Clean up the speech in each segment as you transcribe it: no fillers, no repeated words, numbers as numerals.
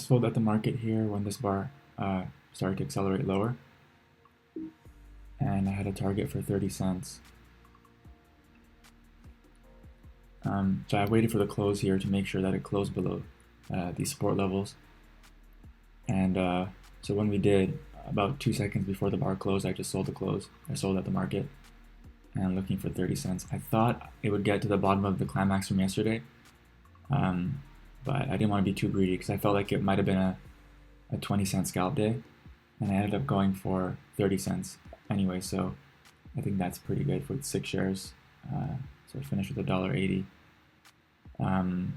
just sold at the market here when this bar started to accelerate lower, and I had a target for 30 cents. So I waited for the close here to make sure that it closed below these support levels. And so when we did, about 2 seconds before the bar closed, I just sold the close. I sold at the market and looking for 30 cents. I thought it would get to the bottom of the climax from yesterday, but I didn't want to be too greedy because I felt like it might have been a 20-cent scalp day, and I ended up going for 30 cents anyway, so I think that's pretty good for 6 shares. So I finished with $1.80. I'm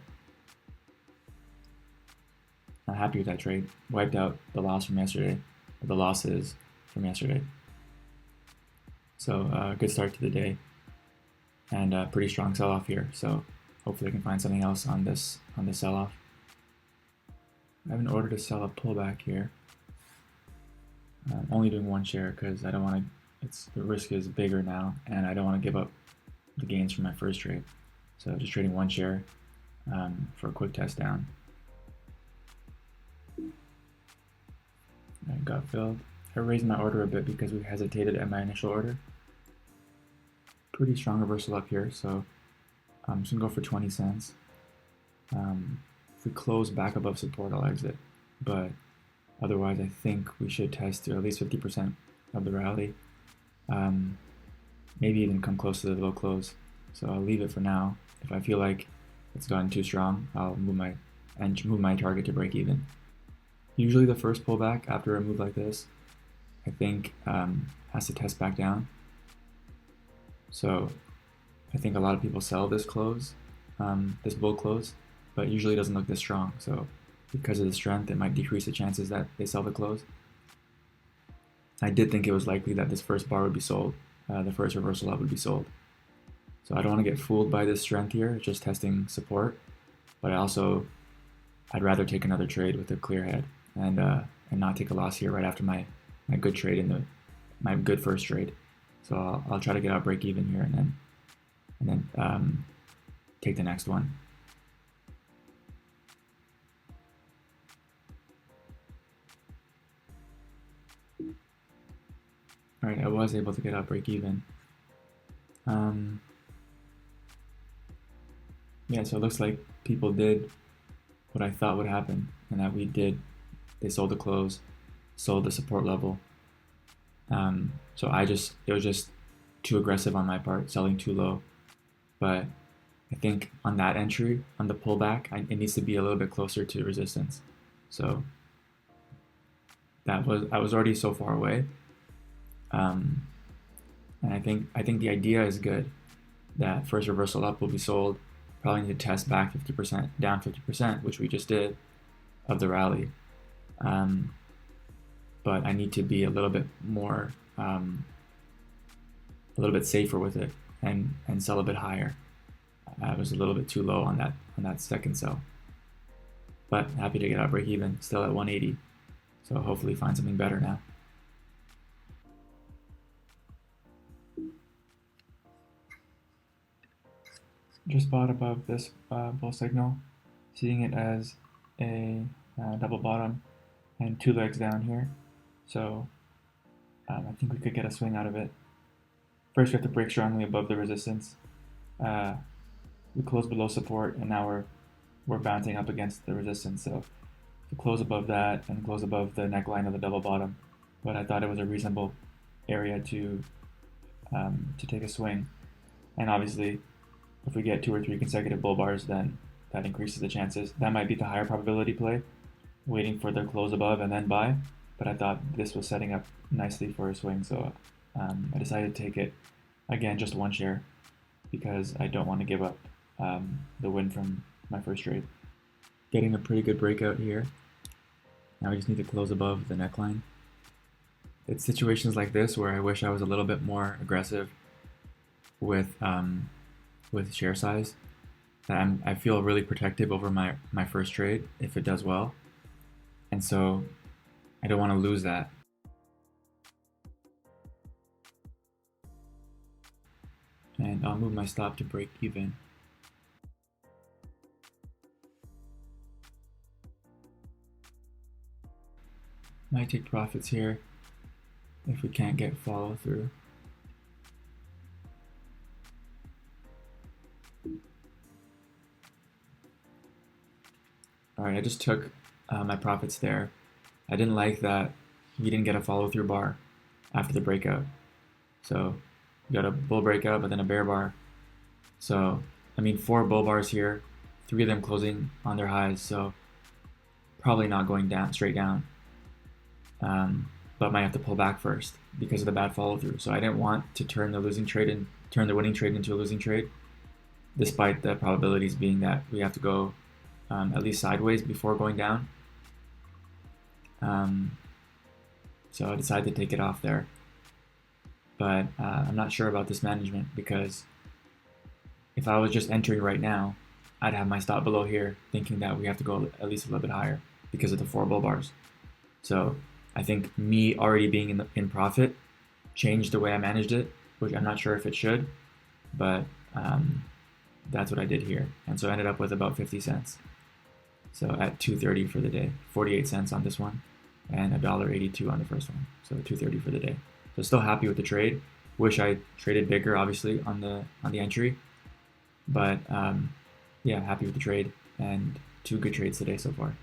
happy with that trade. Wiped out the loss from yesterday, or the losses from yesterday. So good start to the day, and a pretty strong sell-off here. So hopefully I can find something else on this sell-off. I have an order to sell a pullback here. I'm only doing 1 share because I don't want to. The risk is bigger now, and I don't want to give up the gains from my first trade. So just trading 1 share for a quick test down. I got filled. I raised my order a bit because we hesitated at my initial order. Pretty strong reversal up here, so I'm just gonna go for 20 cents. If we close back above support, I'll exit, but otherwise I think we should test to at least 50% of the rally. Maybe even come close to the low close. So I'll leave it for now. If I feel like it's gotten too strong, I'll move my target to break even. Usually the first pullback after a move like this, I think has to test back down. So I think a lot of people sell this close, this bull close, but usually it doesn't look this strong. So because of the strength, it might decrease the chances that they sell the close. I did think it was likely that this first bar would be sold, the first reversal up would be sold. So I don't want to get fooled by this strength here, just testing support. But I'd rather take another trade with a clear head and not take a loss here right after my good trade my good first trade. So I'll try to get out break even here and then take the next one. All right, I was able to get out break even. Yeah, so it looks like people did what I thought would happen, and that we did. They sold the close, sold the support level. So it was just too aggressive on my part, selling too low. But I think on that entry, on the pullback, it needs to be a little bit closer to resistance. So I was already so far away. And I think the idea is good. That first reversal up will be sold. Probably need to test back 50%, down 50%, which we just did, of the rally. But I need to be a little bit more, a little bit safer with it, and sell a bit higher. I was a little bit too low on that second sell. But happy to get out break even, still at 180. So hopefully find something better now. Just bought above this bull signal, seeing it as a double bottom and 2 legs down here. So I think we could get a swing out of it. First, we have to break strongly above the resistance. We closed below support, and now we're bouncing up against the resistance. So to close above that and close above the neckline of the double bottom, but I thought it was a reasonable area to take a swing. And obviously, if we get 2 or 3 consecutive bull bars, then that increases the chances. That might be the higher probability play, waiting for the close above and then buy. But I thought this was setting up nicely for a swing, so I decided to take it. Again, just 1 share, because I don't want to give up the win from my first trade. Getting a pretty good breakout here. Now we just need to close above the neckline. It's situations like this where I wish I was a little bit more aggressive with share size. I feel really protective over my first trade if it does well, and so I don't want to lose that. And I'll move my stop to break even. Might take profits here if we can't get follow through. All right, I just took my profits there. I didn't like that we didn't get a follow through bar after the breakout. So we got a bull breakout, but then a bear bar. So, I mean, 4 bull bars here, 3 of them closing on their highs. So probably not going down straight down, but might have to pull back first because of the bad follow through. So I didn't want to turn the winning trade into a losing trade, despite the probabilities being that we have to go at least sideways before going down. So I decided to take it off there. But I'm not sure about this management because if I was just entering right now, I'd have my stop below here, thinking that we have to go at least a little bit higher because of the 4 bull bars. So I think me already being in profit changed the way I managed it, which I'm not sure if it should, but that's what I did here. And so I ended up with about 50 cents. So at 230 for the day, 48 cents on this one, and $1.82 on the first one. So 230 for the day. So still happy with the trade. Wish I traded bigger, obviously, on the entry, but yeah, happy with the trade and 2 good trades today so far.